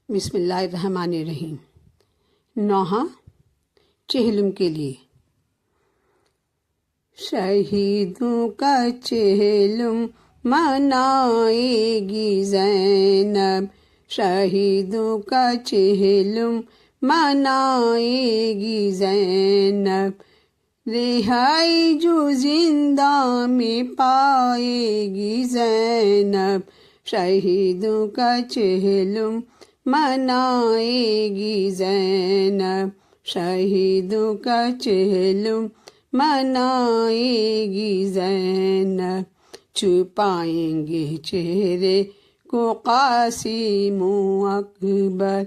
بسم اللہ الرحمن الرحیم۔ نوحہ چہلم کے لیے۔ شہیدوں کا چہلم منائے گی زینب، شہیدوں کا چہلم منائے گی زینب، رہائی جو زندہ میں پائے گی زینب، شہیدوں کا چہلم منائے گی زینب، شہیدوں کا چہلم منائے گی زینب، چھپائیں گے چہرے کو قاسم و اکبر،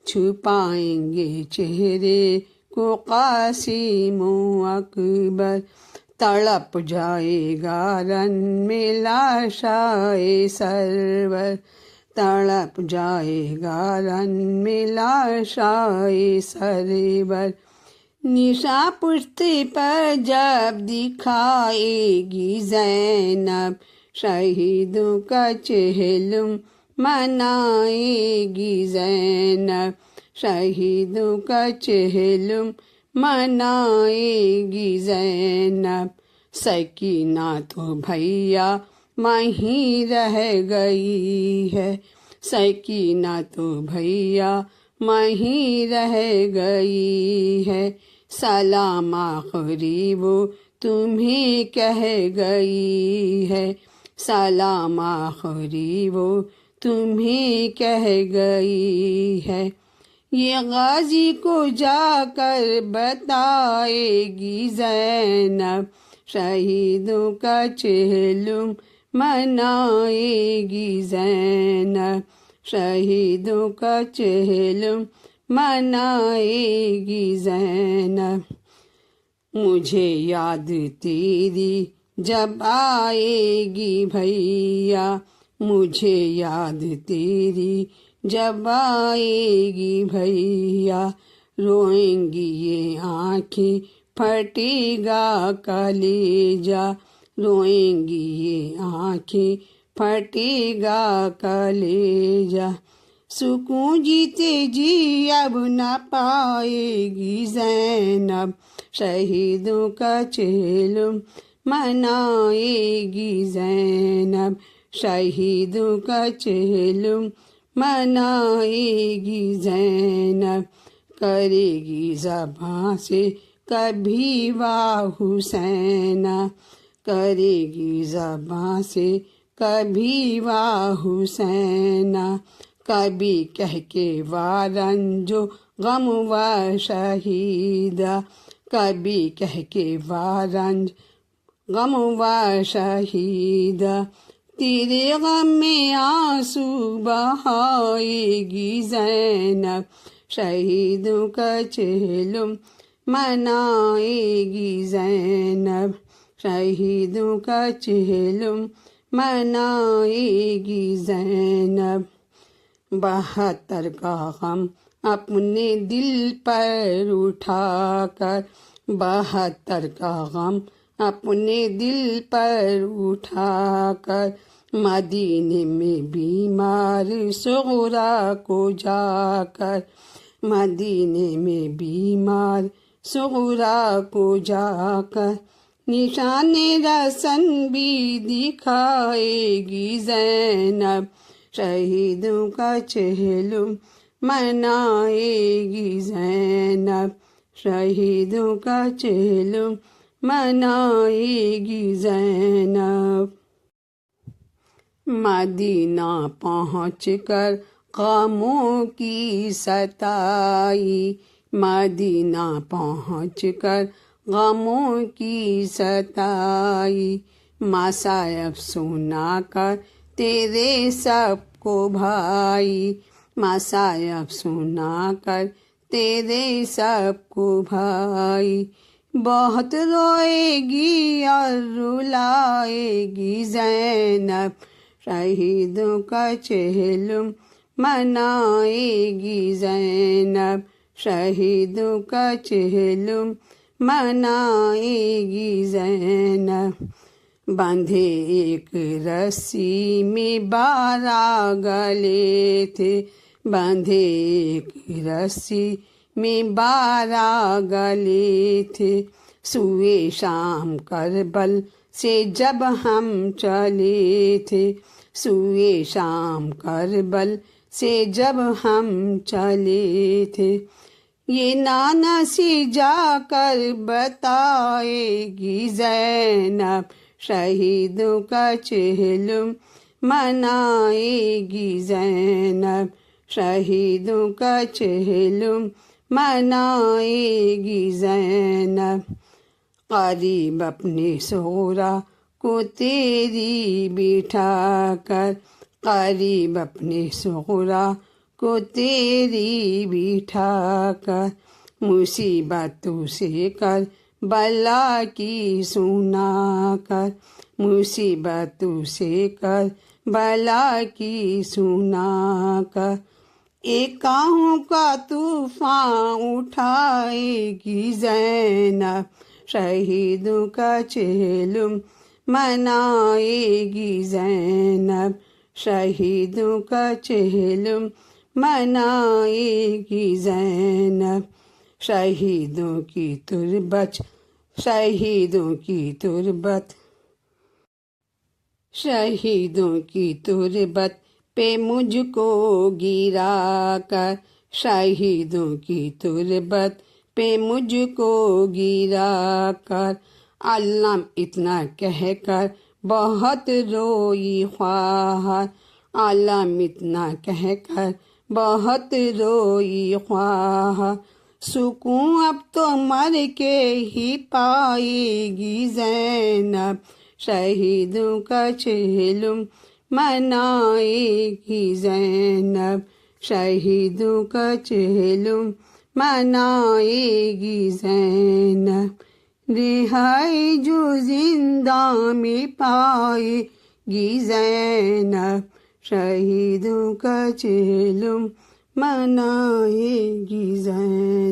چھپائیں گے چہرے کو قاسم و اکبر، تڑپ جائے گا رن میں لاشائے سرور، تڑپ جائے گا رن میں لاشائے سرور، نشاں پشت پر جب دکھائے گی زینب، شہیدوں کا چہلم منائے گی زینب، شہیدوں کا چہلم منائے گی زینب، سکینہ تو بھیا وہیں رہ گئی ہے، سکینہ تو بھیا وہیں رہ گئی ہے، سلام آخری وہ تمہیں کہہ گئی ہے، سلام آخری وہ تمہیں کہہ گئی ہے، یہ غازی کو جا کر بتائے گی زینب، شہیدوں کا چہلم منائے گی زینب، شہیدوں کا چہلم منائے گی زینب، مجھے یاد تیری جب آئے گی بھیا، مجھے یاد تیری جب آئے گی بھیا، روئیں گی یہ آنکھیں پھٹے گا کلیجہ، روئیں گی یہ آنکھیں پھٹے گا کلیجہ، سکون جیتے جی اب نہ پائے گی زینب، شہیدوں کا چہلم منائے گی زینب، شہیدوں کا چہلم منائے گی زینب، کرے گی زباں سے کبھی واہ حسینہ، کرے گی زباں سے کبھی واہ حسینہ، کبھی کہہ کے وارنجو غم و شہیدہ، کبھی کہہ کے وارنج غم و شہیدہ، تیرے غم میں آنسو بہائے گی زینب، شہیدوں کا چہلم منائے گی زینب، شہیدوں کا چہلم منائے گی زینب، 72 کا غم اپنے دل پر اٹھا کر، 72 کا غم اپنے دل پر اٹھا کر، مدینے میں بیمار صغرا کو جا کر، مدینے میں بیمار صغرا کو جا کر، نشان رسن بھی دکھائے گی زینب، شہیدوں کا چہلم منائے گی زینب، شہیدوں کا چہلم منائے گی زینب، مدینہ پہنچ کر غموں کی ستائی، مدینہ پہنچ کر غموں کی ستائی، مصائب سنا کر تیرے سب کو بھائی، مصائب سنا کر تیرے سب کو بھائی، بہت روئے گی اور رلائے گی زینب، شہیدوں کا چہلم منائے گی زینب، شہیدوں کا چہلم منائے گی زینب، باندھے ایک رسی میں 12 گلے تھے، باندھے ایک رسی میں 12 گلے تھے، سوئے شام کربل سے جب ہم چلے تھے، سوئے شام کربل سے جب ہم چلے تھے۔ یہ نانا سی جا کر بتائے گی زینب، شہیدوں کا چہلم منائے گی زینب، شہیدوں کا چہلم منائے گی زینب۔ قریب اپنے سغرا کو تیری بٹھا کر، قریب اپنے سغرا کو تیری بٹھا کر، مصیبتوں سے کر بلا کی سنا کر، مصیبتوں سے کر بلا کی سنا کر، ایک آہوں کا طوفان اٹھائے گی زینب، شہیدوں کا چہلم منائے گی زینب، شہیدوں کا چہلم منائے گی زینب۔ شہیدوں کی تربت، شہیدوں کی تربت، شہیدوں کی تربت پہ مجھ کو گرا کر، شہیدوں کی تربت پہ مجھ کو گرا کر، علم اتنا کہہ کر بہت روئی خواہر، علم اتنا کہہ کر بہت روئی خواہر، سکون اب تو مر کے ہی پائے گی زینب، شہیدوں کا چہلم منائے گی زینب، شہیدوں کا چہلم منائے گی زینب۔ رہائی جو زنداں میں پائے گی زینب، شہیدوں کا چہلم منائے گی زینب۔